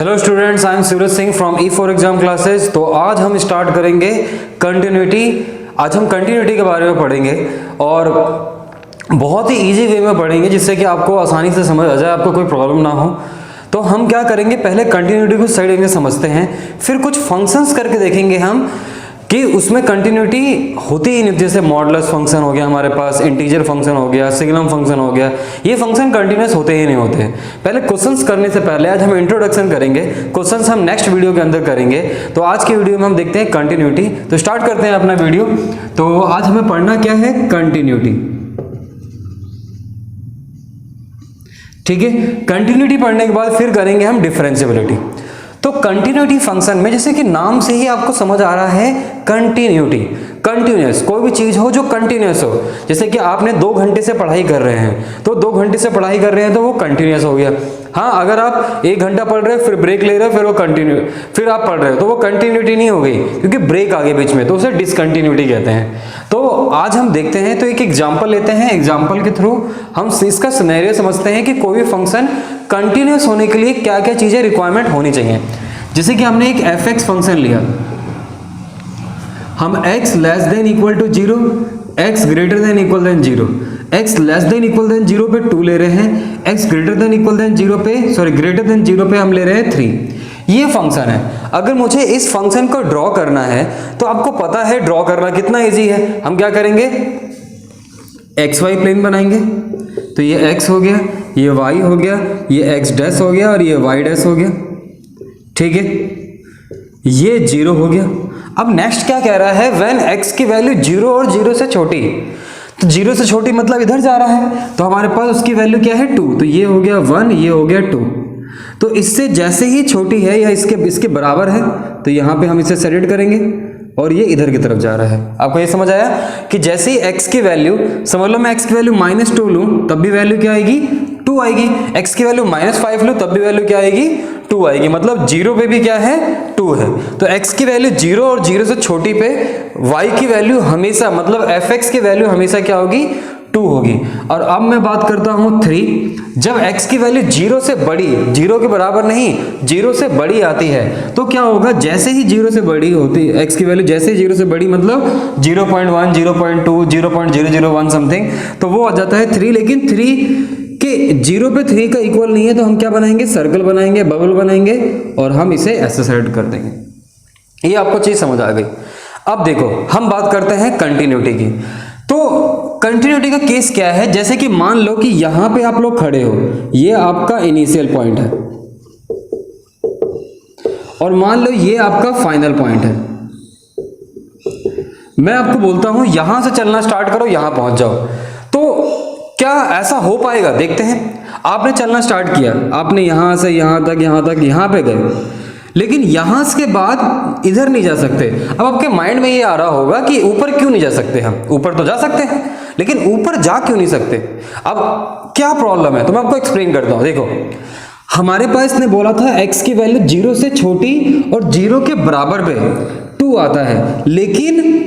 Hello students, I am Suraj Singh from E4 exam classes. तो आज हम स्टार्ट करेंगे कंटिन्यूटी। आज हम कंटिन्यूटी के बारे में पढ़ेंगे और बहुत ही इजी वे में पढ़ेंगे जिससे कि आपको आसानी से समझ आ जाए, आपको कोई प्रॉब्लम ना हो। तो हम क्या करेंगे, पहले कंटिन्यूटी को सही ढंग से समझते हैं, फिर कुछ फंक्शंस करके देखेंगे हम कि उसमें कंटिन्यूटी होती ही नहीं। जैसे मॉडुलस फंक्शन हो गया हमारे पास, इंटीजर फंक्शन हो गया, सिग्नम फंक्शन हो गया, ये फंक्शन कंटिन्यूस होते ही नहीं होते। पहले क्वेश्चंस करने से पहले आज हम इंट्रोडक्शन करेंगे, क्वेश्चंस हम नेक्स्ट वीडियो के अंदर करेंगे। तो आज की वीडियो में हम देखते हैं कंटिन्यूटी। तो स्टार्ट करते हैं अपना वीडियो। तो आज हमें पढ़ना क्या है, कंटिन्यूटी। ठीक है, कंटिन्यूटी पढ़ने के बाद फिर करेंगे हम डिफरेंशियबिलिटी। तो कंटिन्यूटी फंक्शन में जैसे कि नाम से ही आपको समझ आ रहा है, कंटिन्यूटी, कंटिन्यूस, कोई भी चीज हो जो कंटिन्यूस हो। जैसे कि आपने 2 घंटे से पढ़ाई कर रहे हैं, तो 2 घंटे से पढ़ाई कर रहे हैं तो वो कंटिन्यूस हो गया। हाँ, अगर आप 1 घंटा पढ़ रहे हैं फिर ब्रेक ले रहे हो, फिर वो कंटिन्यू, फिर आप पढ़ रहे हो तो वो कंटिन्यूटी नहीं हो गई क्योंकि ब्रेक आ गया बीच में, तो उसे डिसकंटिन्यूटी कहते हैं। तो आज हम देखते हैं, तो एक एग्जाम्पल लेते हैं, एग्जाम्पल के थ्रू हम इसका सिनेरियो समझते हैं कि कोई भी फंक्शन कंटिन्यूस होने के लिए क्या क्या चीजें रिक्वायरमेंट होनी चाहिए। जैसे कि हमने एक fx फंक्शन लिया, हम x less than equal to 0, x greater than equal than 0, x less than equal than 0 पे 2 ले रहे हैं, x greater than equal than 0 पे, ग्रेटर देन 0 पे हम ले रहे हैं 3। ये फंक्शन है। अगर मुझे इस फंक्शन को ड्रॉ करना है तो आपको पता है ड्रॉ करना कितना इजी है। हम क्या करेंगे, एक्स वाई प्लेन बनाएंगे। तो ये x हो गया, ये y हो गया, ये x डैश हो गया और ये y डैश हो गया। ठीक है, ये 0 हो गया। अब नेक्स्ट क्या कह रहा है, व्हेन x की वैल्यू 0 और 0 से छोटी, तो 0 से छोटी मतलब इधर जा रहा है, तो हमारे पास उसकी वैल्यू क्या है, 2। तो ये हो गया 1, ये हो गया 2। तो इससे जैसे ही छोटी है या इसके बराबर है तो यहाँ पे हम इसे सेट करेंगे और ये इधर की तरफ जा रहा है। आपको ये समझ आया कि जैसे ही x की वैल्यू, समझ लो मैं x की वैल्यू -2 लूं तब भी वैल्यू क्या आएगी, 2 आएगी। x की वैल्यू -5 लूं तब भी वैल्यू क्या आएगी, 2 आएगी। मतलब 0 पे भी क्या है, 2 है। तो x की वैल्यू 0 और 0 से छोटी पे y की वैल्यू हमेशा, मतलब fx की वैल्यू हमेशा क्या होगी, 2 होगी। और अब मैं बात करता हूं 3। जब x की वैल्यू 0 से बड़ी, 0 के बराबर नहीं, 0 से बड़ी आती है तो क्या होगा, जैसे ही 0 से बड़ी होती है x की वैल्यू, जैसे ही 0 से बड़ी मतलब 0.1, 0.2, 0.001 समथिंग, तो वो आ जाता है 3। लेकिन 3 के 0 पे 3 का इक्वल नहीं है तो हम क्या बनाएंगे, सर्कल बनाएंगे, बबल बनाएंगे और हम इसे ऐसे सेट कर देंगे। ये आपको चीज समझ आ गई। अब देखो हम बात करते हैं कंटिन्यूटी की। तो कंटिन्यूटी का केस क्या है, जैसे कि मान लो कि यहां पे आप लोग खड़े हो, ये आपका इनिशियल पॉइंट है और मान लो ये आपका फाइनल पॉइंट है। मैं आपको बोलता हूं यहां से चलना स्टार्ट करो, यहां पहुंच जाओ, तो क्या ऐसा हो पाएगा, देखते हैं। आपने चलना स्टार्ट किया, आपने यहां से यहां तक, यहां पे गए, लेकिन यहां के बाद इधर नहीं जा सकते। अब आपके माइंड में ये आ रहा होगा कि ऊपर क्यों नहीं जा सकते, हम ऊपर तो जा सकते हैं लेकिन ऊपर जा क्यों नहीं सकते। अब क्या प्रॉब्लम है, तो मैं आपको एक्सप्लेन करता हूं। देखो हमारे पास ने बोला था x की वैल्यू 0 से छोटी और 0 के बराबर पे 2 आता है, लेकिन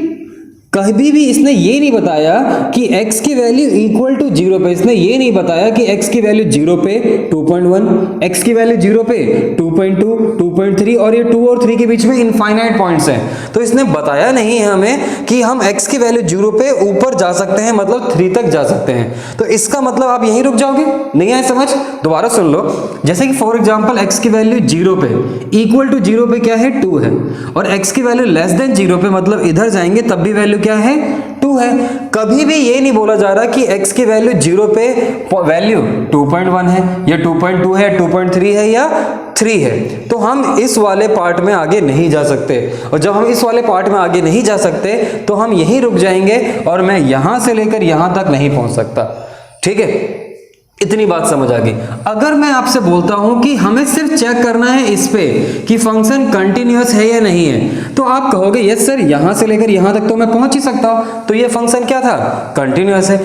कभी भी इसने ये नहीं बताया कि x की वैल्यू इक्वल टू 0 पे, इसने ये नहीं बताया कि x की वैल्यू 0 पे 2.1, x की वैल्यू 0 पे 2.2, 2.3 और ये 2 और 3 के बीच में इनफाइनाइट पॉइंट्स हैं। तो इसने बताया नहीं है हमें कि हम x की वैल्यू 0 पे ऊपर जा सकते हैं, मतलब 3 तक जा सकते हैं। तो इसका मतलब आप यहीं रुक जाओगे, नहीं आए समझ, दोबारा सुन लो। जैसे कि फॉर एग्जाम्पल x की वैल्यू 0 पे इक्वल टू 0 पे क्या है, 2 है, और x की वैल्यू लेस देन 0 पे मतलब इधर जाएंगे तब भी वैल्यू क्या है, 2 है। कभी भी ये नहीं बोला जा रहा कि x की वैल्यू 0 पे वैल्यू 2.1 है या 2.2 है, 2.3 है या 3 है। तो हम इस वाले पार्ट में आगे नहीं जा सकते, और जब हम इस वाले पार्ट में आगे नहीं जा सकते तो हम यहीं रुक जाएंगे और मैं यहां से लेकर यहां तक नहीं पहुंच सकता। ठीक है, इतनी बात समझ आ गई। अगर मैं आपसे बोलता हूं कि हमें सिर्फ चेक करना है इस पे कि फंक्शन कंटिन्यूअस है या नहीं है, तो आप कहोगे यस सर, यहां से लेकर यहां तक तो मैं पहुंच ही सकता हूं, तो ये फंक्शन क्या था, कंटिन्यूअस है।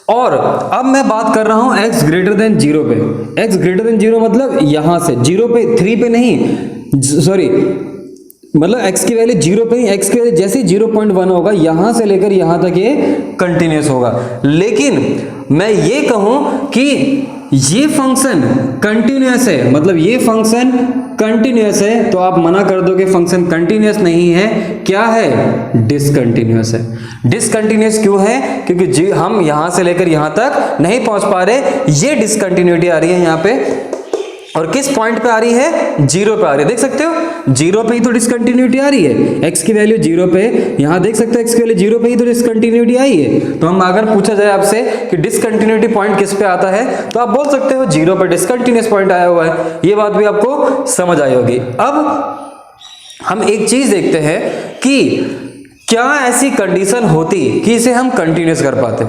और अब मैं बात कर रहा हूं x ग्रेटर देन 0 पे। x ग्रेटर देन 0 मतलब यहां से 0 पे, 3 पे नहीं, सॉरी, मतलब x की वैल्यू 0 पे ही, x की वैल्यू जैसे ही 0.1 होगा यहां से लेकर यहां तक ये कंटिन्यूअस होगा। लेकिन मैं ये कहूं कि ये फंक्शन कंटिन्यूअस है, मतलब ये फंक्शन कंटिन्यूअस है, तो आप मना कर दो कि फंक्शन कंटिन्यूअस नहीं है, क्या है, डिसकंटिन्यूअस है। डिसकंटिन्यूअस क्यों है, क्योंकि हम यहां से लेकर यहां तक नहीं पहुंच पा रहे, ये डिसकंटिन्यूटी आ रही है यहां पे, और किस पॉइंट पे आ रही है, जीरो पे आ रही है। देख सकते हो जीरो पे ही तो डिसकंटिन्यूटी आ रही है, एक्स की वैल्यू जीरो पे, यहां देख सकते हो एक्स की वैल्यू जीरो पे ही तो डिसकंटिन्यूटी आई है। तो हम अगर पूछा जाए आपसे कि डिसकंटिन्यूटी पॉइंट किस पे आता है, तो आप बोल सकते हो जीरो पे डिसकंटिन्यूअस पॉइंट आया हुआ है। ये बात भी आपको समझ आई होगी। अब हम एक चीज देखते हैं कि क्या ऐसी कंडीशन होती कि इसे हम कंटिन्यूअस कर पाते।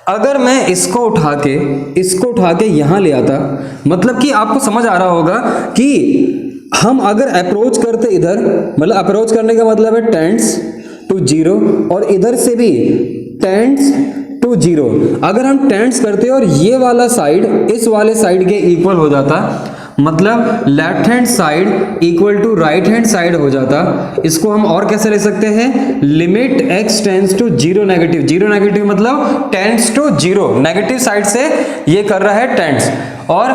अगर मैं इसको उठा के यहां ले आता, मतलब कि आपको समझ आ रहा होगा कि हम अगर अप्रोच करते इधर, मतलब अप्रोच करने का मतलब है टेंड्स टू जीरो, और इधर से भी टेंड्स टू जीरो। अगर हम टेंड्स करते और ये वाला साइड इस वाले साइड के इक्वल हो जाता, मतलब left hand side equal to right hand side हो जाता, इसको हम और कैसे ले सकते हैं, limit x tends to zero negative, zero negative मतलब tends to zero, negative side से ये कर रहा है टेंड्स, और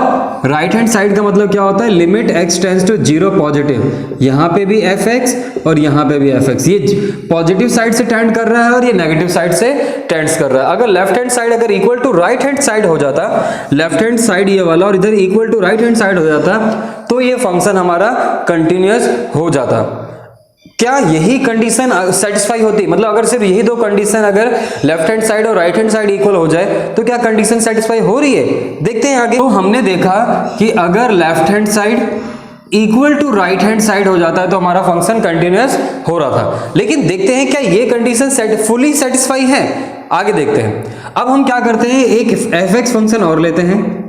राइट हैंड साइड का मतलब क्या होता है, limit x tends to zero positive. यहां पे भी fx और यहां पे भी fx, ये पॉजिटिव साइड से टेंड कर रहा है और ये नेगेटिव साइड से टेंड्स कर रहा है। अगर लेफ्ट हैंड साइड अगर equal to right hand side हो जाता, लेफ्ट हैंड साइड ये वाला और इधर equal to right hand side हो जाता, तो ये फंक्शन हमारा कंटिन्यूअस हो जाता। क्या यही कंडीशन सेटिस्फाई होती, मतलब अगर सिर्फ यही दो कंडीशन, अगर लेफ्ट हैंड साइड और राइट हैंड साइड इक्वल हो जाए, तो क्या कंडीशन सेटिस्फाई हो रही है, देखते हैं आगे। तो हमने देखा कि अगर left hand side equal to right hand side हो जाता है तो हमारा फंक्शन कंटिन्यूअस हो रहा था। लेकिन देखते हैं क्या ये कंडीशन फुली सेटिस्फाई है, आगे देखते हैं। अब हम क्या करते हैं, एक fx फंक्शन और लेते हैं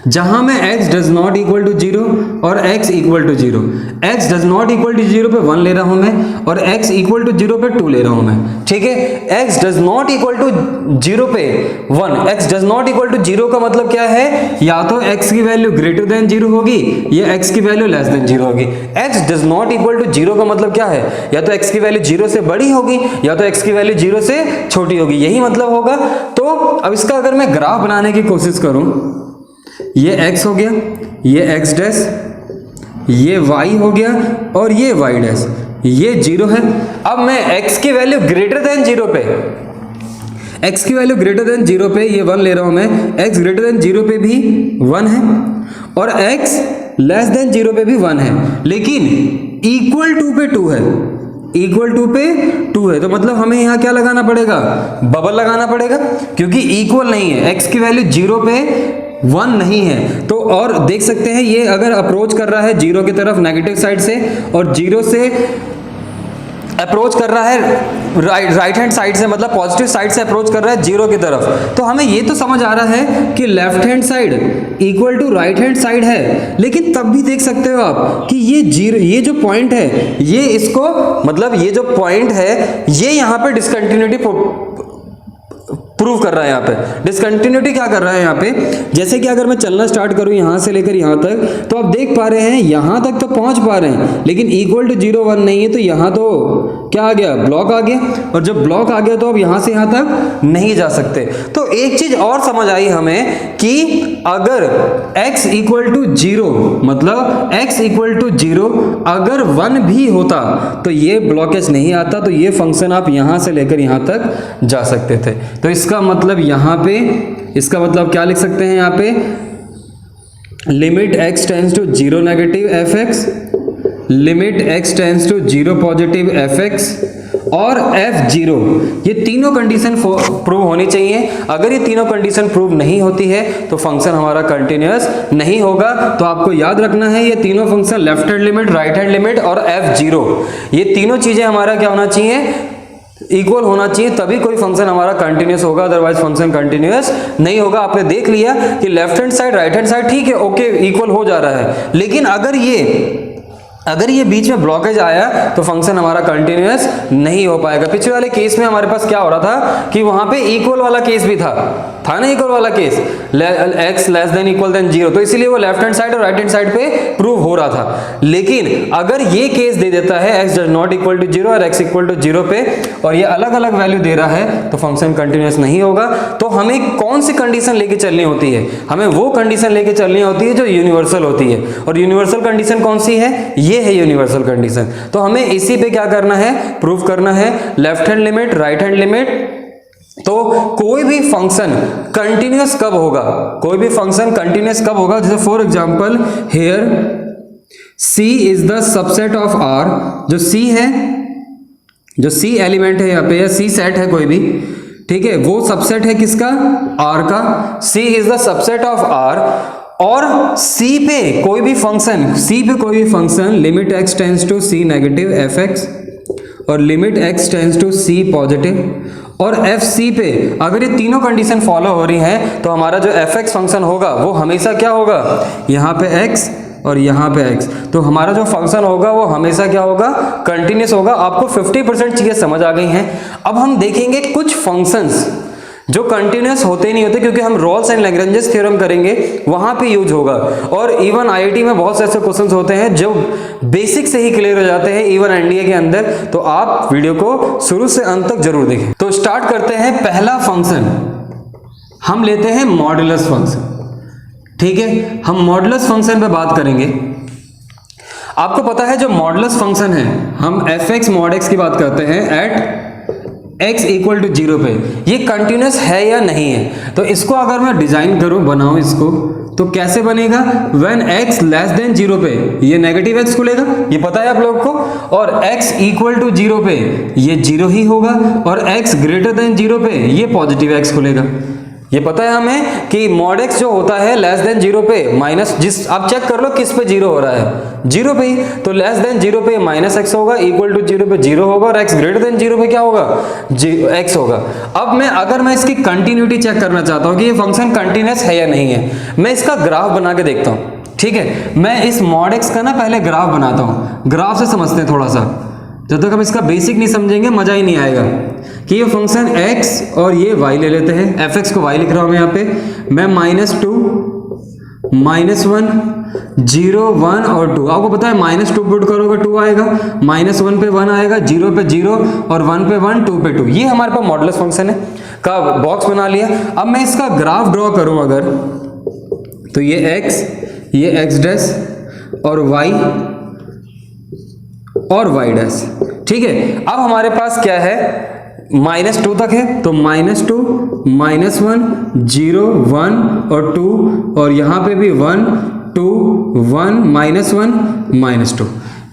जहां में x does not equal to zero और x equal to zero. x does not equal to zero पे 1 ले रहा हूं मैं, और x इक्वल टू जीरो पे 2 ले रहा हूं मैं, ठीक है। x does not equal to zero पे 1, x does not equal to zero का मतलब क्या है, या तो x की वैल्यू ग्रेटर देन जीरो होगी या x की वैल्यू लेस देन जीरो होगी। x does not equal to zero का मतलब क्या है, या तो x की वैल्यू जीरो से बड़ी होगी या तो x की वैल्यू जीरो से छोटी होगी, यही मतलब होगा। तो अब इसका अगर मैं ग्राफ बनाने की कोशिश करूं, ये x हो गया, ये x डैश, ये y हो गया और ये y डैश, ये जीरो है। अब मैं x की वैल्यू ग्रेटर देन जीरो पे, x की वैल्यू ग्रेटर देन जीरो पे ये 1 ले रहा हूं मैं, x ग्रेटर देन जीरो पे भी 1 है और x लेस देन जीरो पे भी 1 है, लेकिन इक्वल टू पे 2 है, इक्वल टू पे 2 है। तो मतलब हमें यहां क्या लगाना पड़ेगा, बबल लगाना पड़ेगा, क्योंकि इक्वल नहीं है, x की वैल्यू जीरो पे 1 नहीं है। तो और देख सकते हैं ये अगर अप्रोच कर रहा है जीरो की तरफ नेगेटिव साइड से, और जीरो से अप्रोच कर रहा है राइट हैंड साइड से, मतलब पॉजिटिव साइड से अप्रोच कर रहा है जीरो की तरफ, तो हमें ये तो समझ आ रहा है कि left hand side equal to right hand side है। लेकिन तब भी देख सकते हो आप कि ये जीरो, ये जो पॉइंट है, ये इसको, मतलब ये जो पॉइंट है ये यहाँ पे डिसकंटिन्यूटी प्रूव कर रहा है। यहाँ पे डिसकंटिन्यूटी क्या कर रहा है, यहाँ पे जैसे कि अगर मैं चलना स्टार्ट करूं यहां से लेकर यहां तक, तो आप देख पा रहे हैं यहां तक तो पहुंच पा रहे हैं, लेकिन इक्वल टू 0 1 नहीं है, तो यहां तो क्या आ गया, ब्लॉक आ गया, और जब ब्लॉक आ गया तो अब यहां से यहां तक नहीं जा सकते। तो एक चीज और समझ आई हमें कि अगर x इक्वल टू 0, मतलब x इक्वल टू 0 अगर 1 भी होता तो ये ब्लॉकेज नहीं आता, तो ये फंक्शन आप यहां से लेकर यहां तक जा सकते थे। तो इसका मतलब यहां पे, इसका मतलब क्या लिख सकते हैं, यहां पे limit x tends to 0 negative fx, limit x tends to 0 positive fx और f0, ये तीनों कंडीशन प्रूव होनी चाहिए। अगर ये तीनों कंडीशन प्रूव नहीं होती है तो फंक्शन हमारा कंटिन्यूअस नहीं होगा। तो आपको याद रखना है ये तीनों function, left hand limit, right hand limit और f0, ये तीनों चीजें हमारा क्या होना चाहिए, इक्वल होना चाहिए, तभी कोई फंक्शन हमारा कंटिन्यूअस होगा, अदरवाइज फंक्शन कंटिन्यूअस नहीं होगा। आपने देख लिया कि left hand side right hand side ठीक है, ओके, इक्वल हो जा रहा है, लेकिन अगर ये बीच में ब्लॉकेज आया तो फंक्शन हमारा कंटिन्यूअस नहीं हो पाएगा। पिछले वाले केस में हमारे पास क्या हो रहा था कि वहां पे इक्वल वाला केस भी था, था ना इक्वल वाला case, x less than equal than 0, तो इसीलिए वो लेफ्ट हैंड साइड और राइट हैंड साइड पे प्रूव हो रहा था। लेकिन अगर ये केस दे देता है x does not equal to 0 और x इक्वल टू 0 पे, और ये अलग अलग वैल्यू दे रहा है, तो फंक्शन कंटिन्यूअस नहीं होगा। तो हमें कौन सी कंडीशन लेके चलनी होती है? हमें वो कंडीशन लेके चलनी होती है जो यूनिवर्सल होती है। और यूनिवर्सल कंडीशन कौन सी है? ये है यूनिवर्सल कंडीशन। तो हमें इसी पे क्या करना है? प्रूव करना है। Left hand limit, right hand limit. तो कोई भी फंक्शन कंटिन्यूअस कब होगा? कोई भी फंक्शन कंटिन्यूअस कब होगा? जैसे for example here C is the subset of R, जो C है, जो C एलिमेंट है यहाँ पे, या C सेट है कोई भी, ठीक है, वो सबसेट है किसका? R का। C is the subset of R, और C पे कोई भी function limit x tends to C negative fx और limit x tends to C positive और fc पे अगर ये तीनों कंडीशन फॉलो हो रही हैं, तो हमारा जो fx फंक्शन होगा वो हमेशा क्या होगा? यहाँ पे x और यहाँ पे x, तो हमारा जो फंक्शन होगा वो हमेशा क्या होगा? कंटिन्यूअस होगा। आपको 50% चीजें समझ आ गई हैं। अब हम देखेंगे कुछ फंक्शंस जो कंटिन्यूअस होते नहीं होते, क्योंकि हम रॉल्स एंड लैग्रेंजेस थ्योरम करेंगे, वहां पे यूज होगा। और इवन आईआईटी में बहुत से ऐसे क्वेश्चंस होते हैं जो बेसिक से ही क्लियर हो जाते हैं, इवन एनडीए के अंदर। तो आप वीडियो को शुरू से अंत तक जरूर देखें। तो स्टार्ट करते हैं। पहला फंक्शन हम लेते हैं मॉडुलस फंक्शन, ठीक है। हम मॉडुलस फंक्शन पे बात करेंगे। आपको पता है जो मॉडुलस फंक्शन है, हम fx mod x की बात करते हैं एट x इक्वल टू 0 पे, ये कंटिन्यूअस है या नहीं है। तो इसको अगर मैं डिजाइन करूं, बनाऊं इसको, तो कैसे बनेगा? व्हेन x लेस देन 0 पे ये नेगेटिव x खुलेगा, ये पता है आप लोग को, और x इक्वल टू 0 पे ये 0 ही होगा, और x ग्रेटर देन 0 पे ये पॉजिटिव x खुलेगा। ये पता है हमें कि mod x जो होता है लेस देन 0 पे माइनस, जिस आप चेक कर लो किस पे 0 हो रहा है, 0 पे ही, तो लेस देन 0 पे माइनस x होगा, इक्वल टू 0 पे 0 होगा, और x ग्रेटर देन 0 पे क्या होगा? x होगा। अब अगर मैं इसकी कंटिन्यूटी चेक करना चाहता हूँ कि ये फंक्शन कंटिन्यूअस है या नहीं है, मैं इसका ग्राफ बना के देखता हूँ, ठीक है। मैं इस mod x का ना पहले ग्राफ बनाता हूँ। ग्राफ से समझते हैं थोड़ा सा, जब तक हम इसका बेसिक नहीं समझेंगे मजा ही नहीं आएगा। कि ये फंक्शन x और ये y ले लेते हैं, fx को y लिख रहा हूं मैं यहाँ पे, मैं -2, -1, 0, 1 और 2। आपको पता है -2 पुट करोगे 2 आएगा, -1 पे 1 आएगा, 0 पे 0 और 1 पे 1, 2 पे 2। ये हमारे पास मॉडुलस फंक्शन है का बॉक्स बना लिया। अब मैं इसका ग्राफ ड्रॉ करूं अगर, तो ये x, ये x डैश और y और y डैश, ठीक है। अब हमारे पास क्या है? -2 तक है, तो -2, -1, 0, 1 और 2, और यहाँ पे भी 1, 2, 1, -1, -2,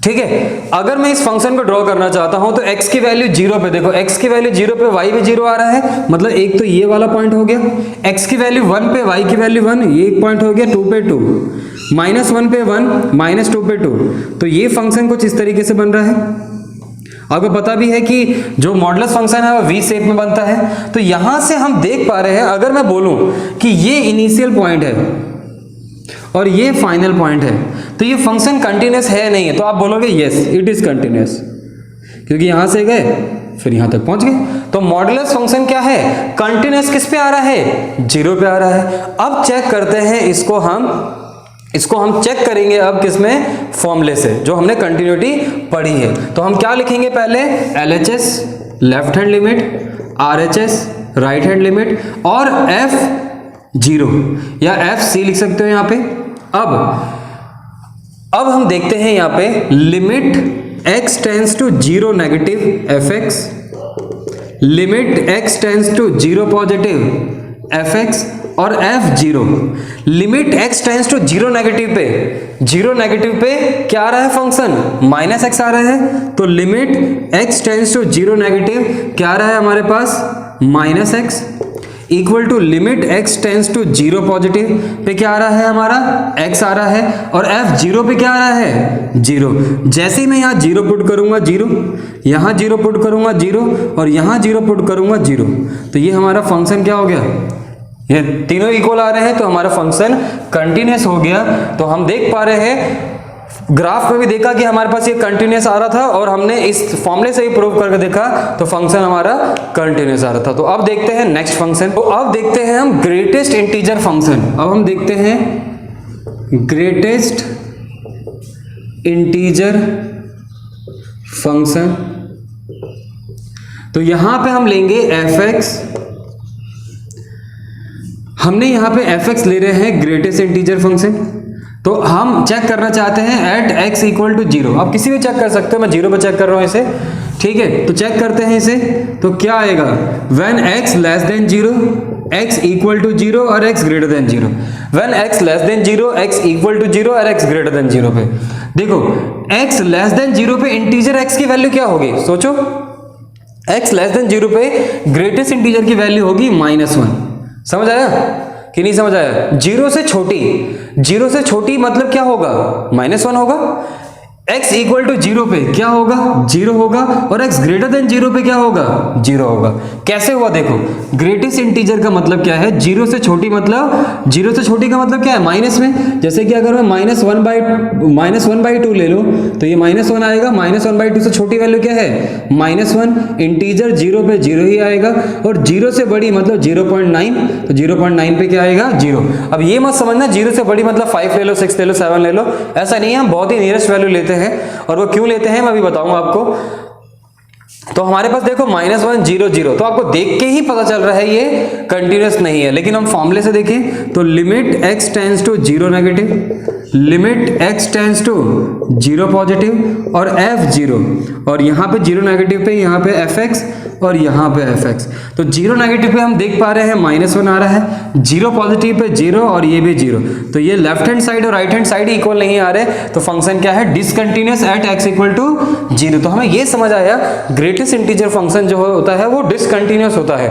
ठीक है। अगर मैं इस फंक्शन को ड्रॉ करना चाहता हूं तो x की वैल्यू 0 पे, देखो x की वैल्यू 0 पे y भी 0 आ रहा है, मतलब एक तो ये वाला पॉइंट हो गया। x की वैल्यू 1 पे, y की वैल्यू 1, ये एक पॉइंट हो गया, 2 पे 2, -1 पे 1, -2 पे 2। तो ये फंक्शन कुछ इस तरीके से बन रहा है। आपको पता भी है कि जो मॉडुलस फंक्शन है वो वी शेप में बनता है। तो यहां से हम देख पा रहे हैं, अगर मैं बोलूं कि ये इनिशियल पॉइंट है और ये फाइनल पॉइंट है, तो ये फंक्शन कंटिन्यूअस है नहीं है, तो आप बोलोगे यस इट इज कंटिन्यूअस, क्योंकि यहां से गए फिर यहां तक पहुंच गए। तो मॉडुलस फंक्शन क्या है? कंटिन्यूअस किस पे आ रहा है? 0 पे आ रहा है। अब चेक करते हैं इसको हम चेक करेंगे अब किसमें? फॉर्मूले से, जो हमने कंटिन्यूटी पढ़ी है। तो हम क्या लिखेंगे? पहले LHS left hand limit, RHS right hand limit, और F0 या FC लिख सकते हो यहाँ पे। अब हम देखते हैं यहाँ पे limit x tends to 0 negative fx, limit x tends to 0 positive fx, और F0 limit x tends to 0 negative पे, 0 नेगेटिव पे क्या आ रहा है फंक्शन? -x आ रहा है। तो limit x tends to 0 negative क्या आ रहा है हमारे पास? -x equal to limit x tends to 0 positive पे क्या आ रहा है हमारा? x आ रहा है, और F0 पे क्या आ रहा है? 0। जैसे ही मैं यहाँ 0 पुट करूंगा 0, यहाँ 0 पुट करूंगा 0, और यहाँ 0 पुट करूंगा 0, तो ये हमारा फंक्शन क्या हो गया? ये तीनों इक्वल आ रहे हैं, तो हमारा फंक्शन कंटिन्यूअस हो गया। तो हम देख पा रहे हैं ग्राफ में भी देखा कि हमारे पास ये कंटिन्यूस आ रहा था और हमने इस फॉर्मूले से ही प्रूव करके देखा तो फंक्शन हमारा कंटिन्यूस आ रहा था। तो अब देखते हैं नेक्स्ट फंक्शन। तो अब देखते हैं हम ग्रेटेस्ट इंटीजर फंक्शन। अब हम देखते हैं ग्रेटेस्ट इंटीजर फंक्शन। तो यहां पे हम लेंगे fx। हमने यहां पे fx ले रहे हैं ग्रेटेस्ट इंटीजर फंक्शन। तो हम चेक करना चाहते हैं एट x इक्वल टू 0। आप किसी भी चेक कर सकते हो, मैं 0 पे चेक कर रहा हूं इसे, ठीक है। तो चेक करते हैं इसे, तो क्या आएगा when x less than 0 x equal to 0 और x greater than 0। When x less than 0 x equal to 0 और x ग्रेटर देन 0 पे देखो x लेस देन 0 पे इंटीजर x की वैल्यू क्या होगी, सोचो। x लेस देन 0 पे ग्रेटेस्ट इंटीजर की वैल्यू होगी -1। समझ आया कि नहीं समझ आया? 0 से छोटी मतलब क्या होगा, -1 होगा। x इक्वल टू 0 पे क्या होगा, 0 होगा। और x ग्रेटर देन 0 पे क्या होगा, 0 होगा। कैसे हुआ देखो, ग्रेटेस्ट इंटीजर का मतलब क्या है, 0 से छोटी मतलब, 0 से छोटी का मतलब क्या है, माइनस में। जैसे कि अगर मैं -1/2 ले लो तो ये -1 आएगा। -1/2 से छोटी वैल्यू क्या है, -1। इंटीजर 0 पे 0 ही आएगा और 0 से बड़ी मतलब 0.9, तो 0.9 पे क्या आएगा, 0। अब ये मत समझना 0 से बड़ी मतलब 5 ले लो, 6 ले लो, 7 ले लो, ऐसा नहीं है। हम बहुत ही नियरेस्ट वैल्यू लेते हैं और वो क्यों लेते हैं मैं अभी बताऊंगा आपको। तो हमारे पास देखो -1 0 0, तो आपको देख के ही पता चल रहा है ये कंटिन्यूअस नहीं है। लेकिन हम फॉर्मूले से देखें तो limit x tends to 0 negative, limit x tends to 0 positive और f 0, और यहाँ पे 0 नेगेटिव पे यहाँ पे fx और यहाँ पे fx। तो 0 नेगेटिव पे हम देख पा रहे हैं -1 आ रहा है, 0 पॉजिटिव पे 0 और ये भी 0। तो ये लेफ्ट हैंड साइड और राइट हैंड साइड इक्वल नहीं आ रहे, तो फंक्शन क्या है, discontinuous at x equal to 0। तो हमें ये समझ आया ग्रेटेस्ट इंटीजर फंक्शन जो होता है वो डिसकंटिन्यूअस होता है।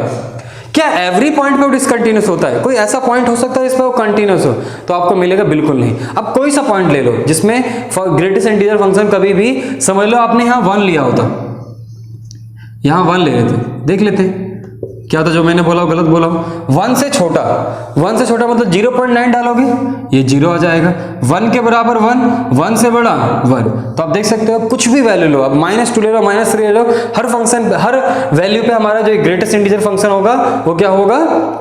क्या एवरी पॉइंट पे वो डिसकंटिन्यूअस होता है? कोई ऐसा पॉइंट हो सकता है जिसपे वो कंटिन्यूअस हो? तो आपको मिलेगा बिल्कुल नहीं। अब कोई सा पॉइंट ले लो जिसमें ग्रेटेस्ट इंटीजर फंक्शन कभी भी, समझ लो आपने यहाँ 1 लिया होता, यहाँ 1 ले लेते, देख लेते हैं क्या था जो मैंने बोला गलत बोला। 1 से छोटा मतलब 0.9 डालोगे ये 0 आ जाएगा। 1 के बराबर 1, 1 से बड़ा 1। तो आप देख सकते हो कुछ भी वैल्यू लो, आप -2 ले लो, -3 ले लो, हर फंक्शन हर वैल्यू पे हमारा जो ग्रेटेस्ट इंटीजर फंक्शन होगा वो क्या होगा,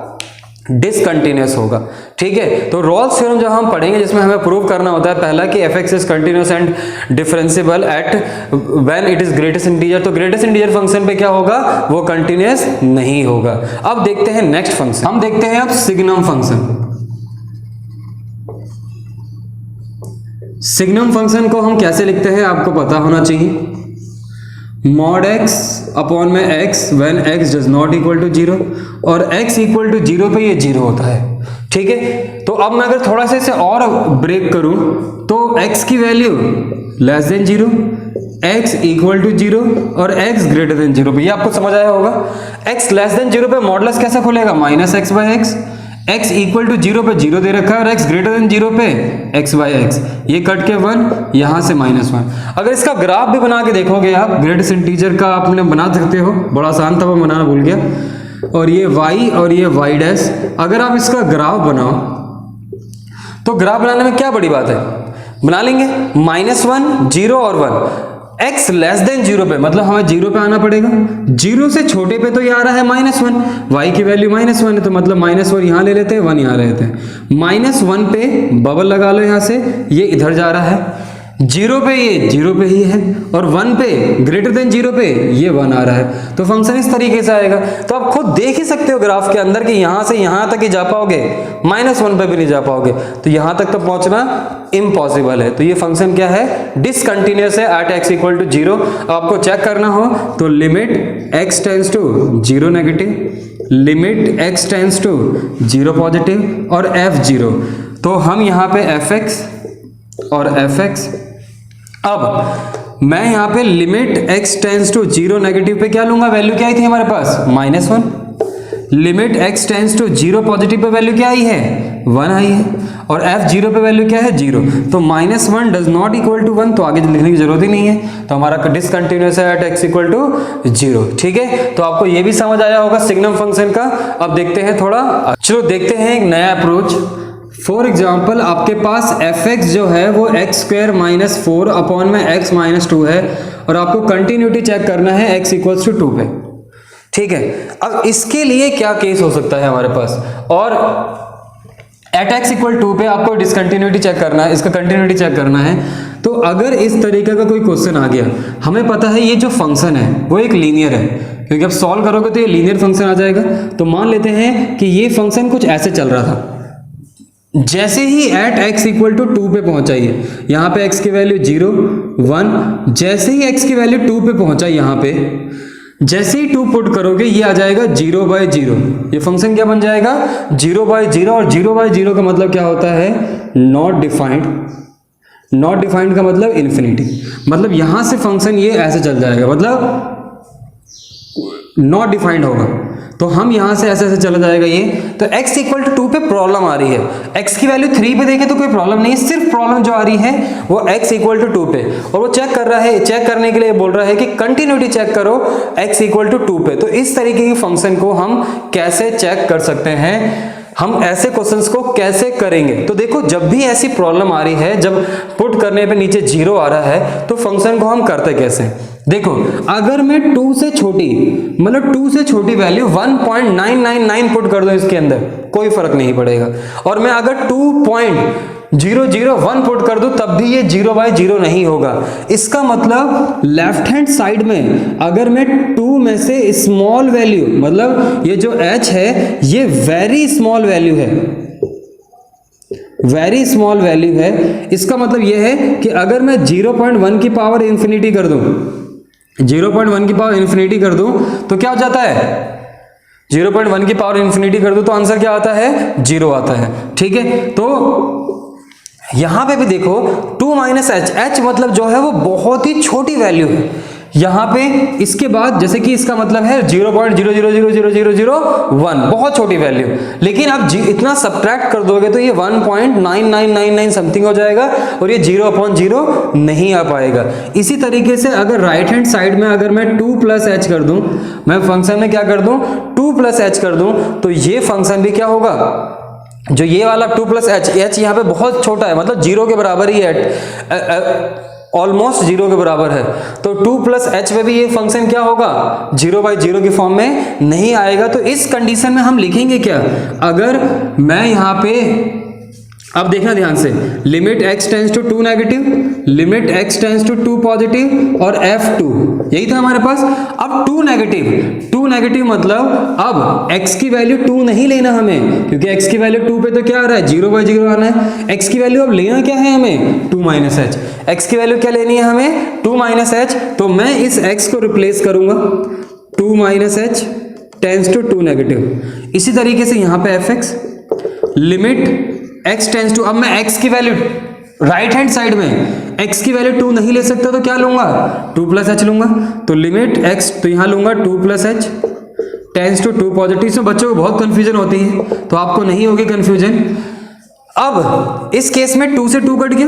डिसकंटिन्यूअस होगा। ठीक है, तो रॉल्स थ्योरम जब हम पढ़ेंगे जिसमें हमें प्रूव करना होता है पहला कि fx is continuous and differentiable at when it is greatest integer, तो ग्रेटेस्ट इंटीजर फंक्शन पे क्या होगा, वो कंटिन्यूअस नहीं होगा। अब देखते हैं नेक्स्ट फंक्शन, हम देखते हैं अब सिग्नम फंक्शन। सिग्नम फंक्शन को हम कैसे लिखते हैं आपको पता होना चाहिए। mod x अपॉन में x when x does not equal to 0, और x इक्वल टू 0 पे ये 0 होता है। ठीक है, तो अब मैं अगर थोड़ा सा इसे और ब्रेक करूं तो x की value less than 0, x equal to 0 और x ग्रेटर देन 0 पे, ये आपको समझ आया होगा। x लेस देन 0 पे मॉडुलस कैसे खुलेगा, -x/x, x इक्वल टू 0 पे 0 दे रखा है और x ग्रेटर देन 0 पे x/x, ये कट के 1, यहां से -1। अगर इसका ग्राफ भी बना के देखोगे आप, ग्रेटेस्ट इंटीजर का आपने बना सकते हो, बड़ा आसान था वो बनाना भूल गया। और ये y और ये y', अगर आप इसका ग्राफ बनाओ तो ग्राफ बनाने में क्या बड़ी बात है, बना लेंगे। -1 0 और 1, x लेस देन 0 पे मतलब हमें 0 पे आना पड़ेगा, 0 से छोटे पे तो ये आ रहा है -1, y की वैल्यू -1 है तो मतलब -1 यहाँ ले लेते हैं, 1 यहाँ ले लेते हैं। -1 पे बबल लगा लो यहाँ से, ये इधर जा रहा है, 0 पे ये 0 पे ही है और 1 पे ग्रेटर देन 0 पे ये 1 आ रहा है। तो फंक्शन इस तरीके से आएगा। तो आप खुद देख ही सकते हो ग्राफ के अंदर कि यहाँ से यहाँ तक ही जा पाओगे, -1 पे भी नहीं जा पाओगे, तो यहाँ तक तो पहुँचना इम्पॉसिबल है। तो ये फंक्शन क्या है, डिसकंटिन्यूअस है एट x इक्वल टू 0। आपको चेक करना हो तो limit x tends to 0 negative, limit x tends to 0 positive और f 0। तो हम यहाँ पे fx और fx, अब मैं यहाँ पे limit x tends to 0 negative पे क्या लूंगा, वैल्यू क्या आई थी हमारे पास, -1। Limit x tends to 0 positive पे वैल्यू क्या आई है, 1 आई है, और f 0 पे वैल्यू क्या है, 0। तो -1 डज नॉट इक्वल टू 1, तो आगे लिखने की जरूरत ही नहीं है, तो हमारा डिसकंटिन्यूअस है एट x इक्वल टू 0। ठीक है, तो आपको ये भी समझ आया होगा सिग्नम फंक्शन का। अब देखते हैं थोड़ा, चलो देखते हैं एक नया अप्रोच फॉर एग्जाम्पल आपके पास fx जो है वो x² - 4 अपॉन में x - 2 है और आपको कंटिन्यूटी चेक करना है x = 2 पे। ठीक है, अब इसके लिए क्या केस हो सकता है हमारे पास, और एट x = 2 पे आपको डिसकंटिन्यूटी चेक करना है, इसका कंटिन्यूटी चेक करना है। तो अगर इस तरीके का कोई क्वेश्चन आ गया, हमें पता है ये जो फंक्शन है वो एक लीनियर है, क्योंकि आप सॉल्व करोगे तो ये लीनियर फंक्शन आ जाएगा। तो मान लेते हैं कि ये फंक्शन कुछ ऐसे चल रहा था, जैसे ही एट x = 2 पे पहुंचा, ये यहाँ पे x की वैल्यू 0 1, जैसे ही x की वैल्यू 2 पे पहुंचा, यहाँ पे जैसे ही 2 पुट करोगे ये आ जाएगा 0/0। ये फंक्शन क्या बन जाएगा 0/0, और 0/0 का मतलब क्या होता है नॉट डिफाइंड। नॉट डिफाइंड का मतलब इन्फिनिटी, मतलब यहां से फंक्शन ये ऐसे चल जाएगा, मतलब नॉट डिफाइंड होगा। तो हम यहां से ऐसे ऐसे चला जाएगा ये। तो x = 2 पे प्रॉब्लम आ रही है, x की वैल्यू 3 पे देखें तो कोई प्रॉब्लम नहीं है, सिर्फ प्रॉब्लम जो आ रही है वो x = 2 पे, और वो चेक कर रहा है, चेक करने के लिए बोल रहा है कि कंटिन्यूटी चेक करो x = 2 पे। तो इस तरीके की फंक्शन को हम कैसे चेक कर सकते हैं, हम ऐसे क्वेश्चंस को कैसे करेंगे। तो देखो, जब भी ऐसी प्रॉब्लम आ रही है, जब पुट करने पे नीचे 0 आ रहा है, तो फंक्शन को हम करते कैसे। देखो, अगर मैं 2 से छोटी, मतलब 2 से छोटी वैल्यू 1.999 पुट कर दूं इसके अंदर, कोई फर्क नहीं पड़ेगा। और मैं अगर 2.001 पुट कर दूं तब भी ये 0/0 नहीं होगा। इसका मतलब लेफ्ट हैंड साइड में अगर मैं 2 में से स्मॉल वैल्यू, मतलब ये जो h है ये वेरी स्मॉल वैल्यू है, वेरी स्मॉल वैल्यू है। इसका मतलब यह है कि अगर मैं 0.1 की पावर इंफिनिटी कर दूं, 0.1 की पावर इंफिनिटी कर दूं तो क्या हो जाता है, 0.1 की पावर इंफिनिटी कर दूं तो आंसर क्या आता है 0 आता है। ठीक है, तो यहां पे भी देखो 2 - h, h मतलब जो है वो बहुत ही छोटी वैल्यू है। यहां पे इसके बाद जैसे कि इसका मतलब है 0.0000001, बहुत छोटी वैल्यू, लेकिन आप इतना सब्ट्रैक्ट कर दोगे तो ये 1.9999 समथिंग हो जाएगा और ये 0/0 नहीं आ पाएगा। इसी तरीके से अगर राइट हैंड साइड में अगर मैं 2 + h कर दूं, मैं फंक्शन में क्या कर दूं 2 + h कर दूं, तो ये फंक्शन भी क्या होगा, जो ये वाला 2 + h, h यहाँ पे बहुत छोटा है, मतलब 0 के बराबर ही है, ऑलमोस्ट 0 के बराबर है। तो 2 + h में भी ये फंक्शन क्या होगा 0/0 की फॉर्म में नहीं आएगा। तो इस कंडीशन में हम लिखेंगे क्या, अगर मैं यहाँ पे, अब देखना ध्यान से, limit x tends to 2 negative, limit x tends to 2 positive और f2, यही था हमारे पास। अब 2 नेगेटिव मतलब अब x की वैल्यू 2 नहीं लेना हमें, क्योंकि x की वैल्यू 2 पे तो क्या आ रहा है 0/0 आना है। x की वैल्यू अब लेना क्या है हमें 2 - h, x की वैल्यू क्या लेनी है हमें 2 - h। तो मैं इस x को रिप्लेस करूंगा 2 - h टेंड्स टू 2 नेगेटिव। इसी तरीके से यहाँ पे fx limit x tends to, अब मैं x की वैल्यू राइट हैंड साइड में x की वैल्यू 2 नहीं ले सकता तो क्या लूंगा 2 + h लूंगा। तो लिमिट x, तो यहां लूंगा 2 + h टेंड्स टू 2 पॉजिटिव। इसमें बच्चों को बहुत कंफ्यूजन होती है, तो आपको नहीं होगी कंफ्यूजन। अब इस केस में 2 से 2 कट गया,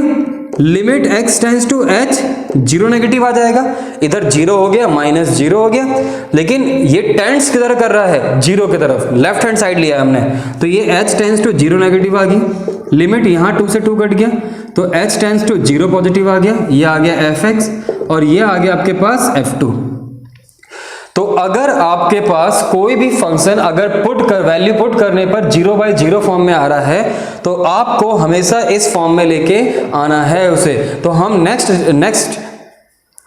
limit x tends to h 0 negative आ जाएगा, इधर 0 हो गया -0 हो गया, लेकिन ये टेंड्स किधर कर रहा है 0 की तरफ, लेफ्ट हैंड साइड लिया है हमने, तो ये h टेंड्स टू 0 नेगेटिव आ गई। लिमिट यहाँ 2 से 2 कट गया तो h टेंड्स टू 0 पॉजिटिव आ गया, ये आ गया fx और ये आ गया आपके पास f2। तो अगर आपके पास कोई भी फंक्शन अगर वैल्यू पुट करने पर 0/0 फॉर्म में आ रहा है तो आपको हमेशा इस फॉर्म में लेके आना है उसे। तो हम नेक्स्ट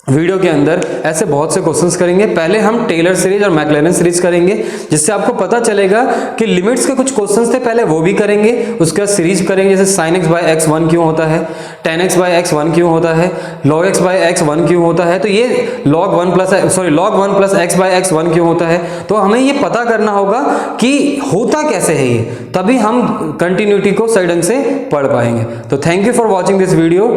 वीडियो के अंदर ऐसे बहुत से क्वेश्चंस करेंगे। पहले हम टेलर सीरीज और मैक्लैरन सीरीज करेंगे, जिससे आपको पता चलेगा कि लिमिट्स के कुछ क्वेश्चंस थे, पहले वो भी करेंगे, उसके बाद सीरीज करेंगे, जैसे sin x/x 1 क्यों होता है, tan x/x 1 क्यों होता है, log x/x 1 क्यों होता है, तो ये log 1 + x/x 1 क्यों होता है। तो हमें ये पता करना होगा कि होता कैसे है ये, तभी हम कंटिन्यूटी को सही ढंग से पढ़ पाएंगे। तो thank you for watching this video.